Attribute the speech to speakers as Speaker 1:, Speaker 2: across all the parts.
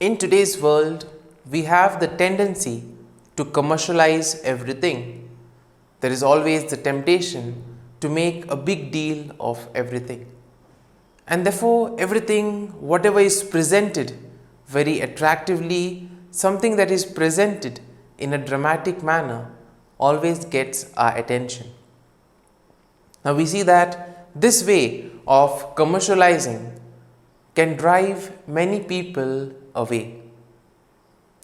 Speaker 1: In today's world, we have the tendency to commercialize everything. There is always the temptation to make a big deal of everything. And therefore, everything, whatever is presented very attractively, something that is presented in a dramatic manner, always gets our attention. Now we see that this way of commercializing can drive many people away.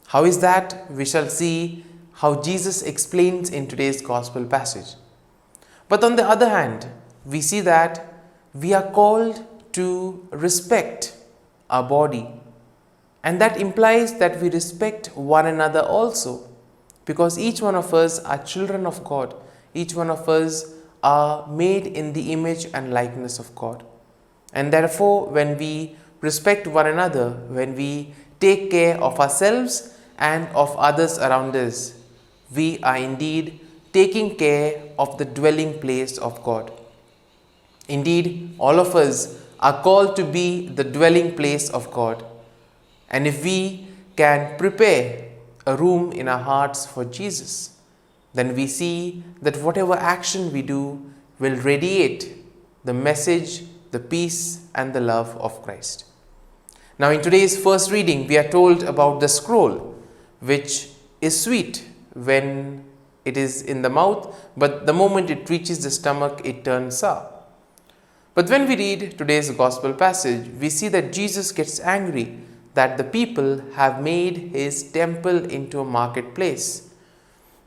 Speaker 1: How is that? We shall see how Jesus explains in today's gospel passage. But on the other hand, we see that we are called to respect our body, and that implies that we respect one another also, because each one of us are children of God. Each one of us are made in the image and likeness of God. And therefore, when we respect one another, when we take care of ourselves and of others around us, we are indeed taking care of the dwelling place of God. Indeed, all of us are called to be the dwelling place of God. And if we can prepare a room in our hearts for Jesus, then we see that whatever action we do will radiate the message, the peace and the love of Christ. Now in today's first reading, we are told about the scroll, which is sweet when it is in the mouth, but the moment it reaches the stomach, it turns sour. But when we read today's gospel passage, we see that Jesus gets angry that the people have made his temple into a marketplace.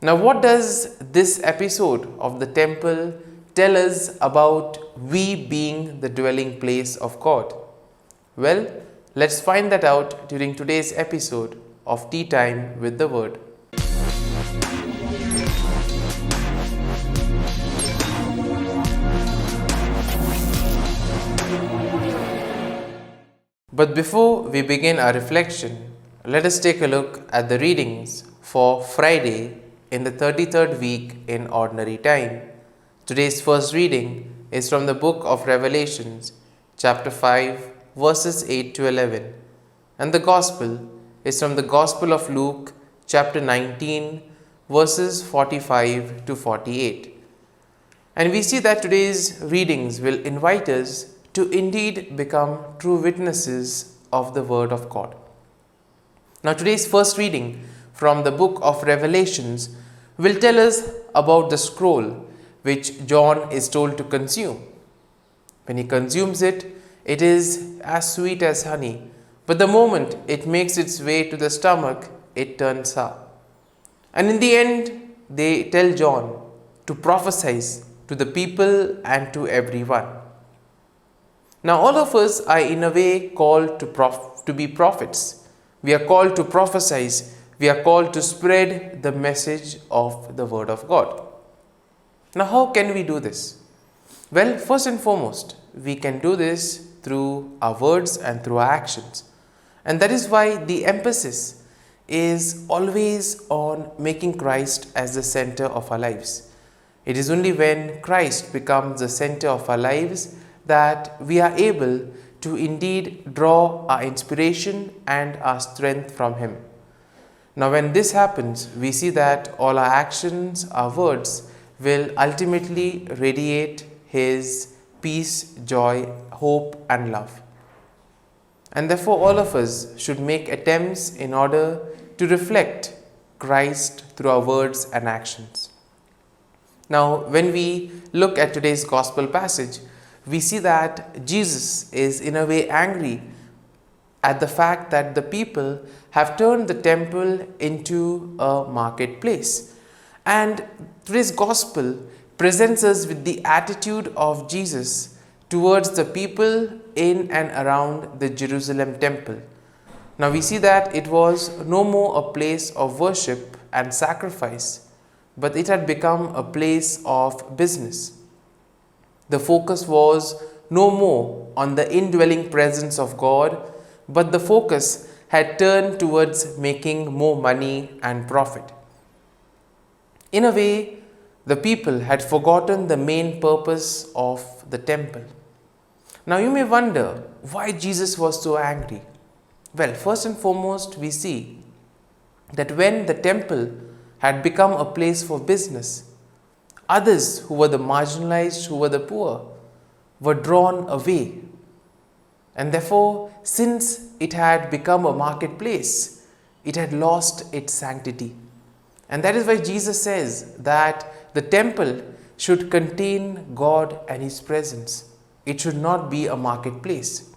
Speaker 1: Now, what does this episode of the temple tell us about we being the dwelling place of God? Well, let's find that out during today's episode of Tea Time with the Word. But before we begin our reflection, let us take a look at the readings for Friday in the 33rd week in Ordinary Time. Today's first reading is from the book of Revelations, chapter 5, verses 8 to 11. And the Gospel is from the Gospel of Luke, chapter 19, verses 45 to 48. And we see that today's readings will invite us to indeed become true witnesses of the Word of God. Now today's first reading from the book of Revelations will tell us about the scroll which John is told to consume. When he consumes it, it is as sweet as honey, but the moment it makes its way to the stomach, it turns sour. And in the end, they tell John to prophesy to the people and to everyone. Now all of us are in a way called to be prophets. We are called to prophesy. We are called to spread the message of the Word of God. Now how can we do this? Well, first and foremost, we can do this through our words and through our actions. And that is why the emphasis is always on making Christ as the center of our lives. It is only when Christ becomes the center of our lives that we are able to indeed draw our inspiration and our strength from Him. Now when this happens, we see that all our actions, our words will ultimately radiate His peace, joy, hope and love. And therefore all of us should make attempts in order to reflect Christ through our words and actions. Now when we look at today's gospel passage, we see that Jesus is in a way angry at the fact that the people have turned the temple into a marketplace. And today's gospel presents us with the attitude of Jesus towards the people in and around the Jerusalem temple. Now we see that it was no more a place of worship and sacrifice, but it had become a place of business. The focus was no more on the indwelling presence of God, but the focus had turned towards making more money and profit. In a way, the people had forgotten the main purpose of the temple. Now you may wonder why Jesus was so angry. Well, first and foremost, we see that when the temple had become a place for business, others who were the marginalized, who were the poor, were drawn away. And therefore, since it had become a marketplace, it had lost its sanctity. And that is why Jesus says that the temple should contain God and His presence. It should not be a marketplace.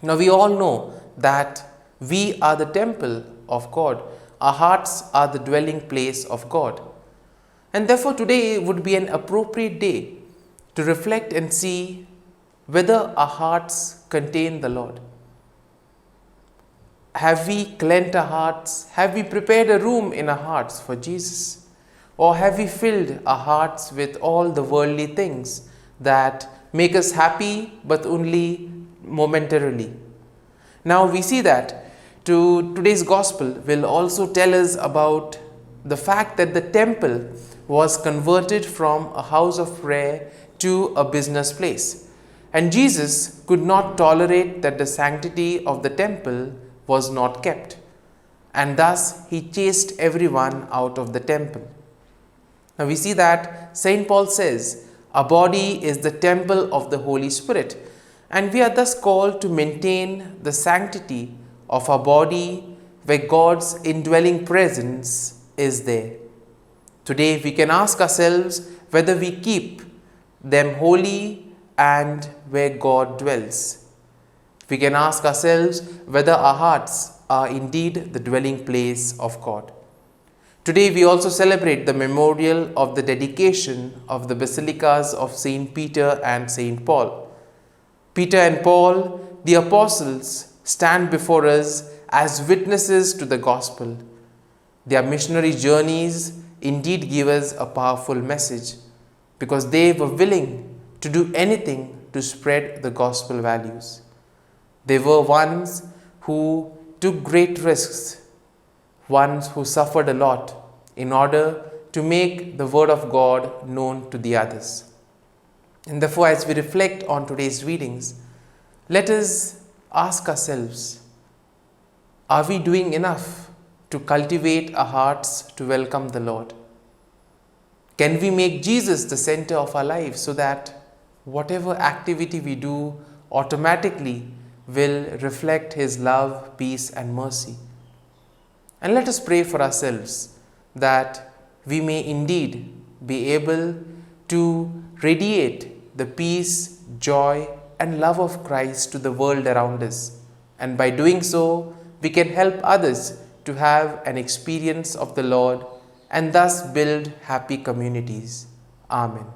Speaker 1: Now we all know that we are the temple of God. Our hearts are the dwelling place of God. And therefore today would be an appropriate day to reflect and see whether our hearts contain the Lord. Have we cleansed our hearts? Have we prepared a room in our hearts for Jesus? Or have we filled our hearts with all the worldly things that make us happy but only momentarily? Now we see that today's gospel will also tell us about the fact that the temple was converted from a house of prayer to a business place. And Jesus could not tolerate that the sanctity of the temple was not kept. And thus He chased everyone out of the temple. Now we see that St. Paul says, our body is the temple of the Holy Spirit, and we are thus called to maintain the sanctity of our body where God's indwelling presence is there. Today we can ask ourselves whether we keep them holy and where God dwells. We can ask ourselves whether our hearts are indeed the dwelling place of God. Today we also celebrate the memorial of the dedication of the Basilicas of St. Peter and St. Paul. Peter and Paul, the apostles, stand before us as witnesses to the gospel. Their missionary journeys indeed give us a powerful message because they were willing to do anything to spread the gospel values. They were ones who took great risks, ones who suffered a lot in order to make the word of God known to the others. And therefore, as we reflect on today's readings, let us ask ourselves, are we doing enough to cultivate our hearts to welcome the Lord? Can we make Jesus the center of our lives so that whatever activity we do automatically will reflect His love, peace and mercy? And let us pray for ourselves that we may indeed be able to radiate the peace, joy and love of Christ to the world around us. And by doing so, we can help others to have an experience of the Lord and thus build happy communities. Amen.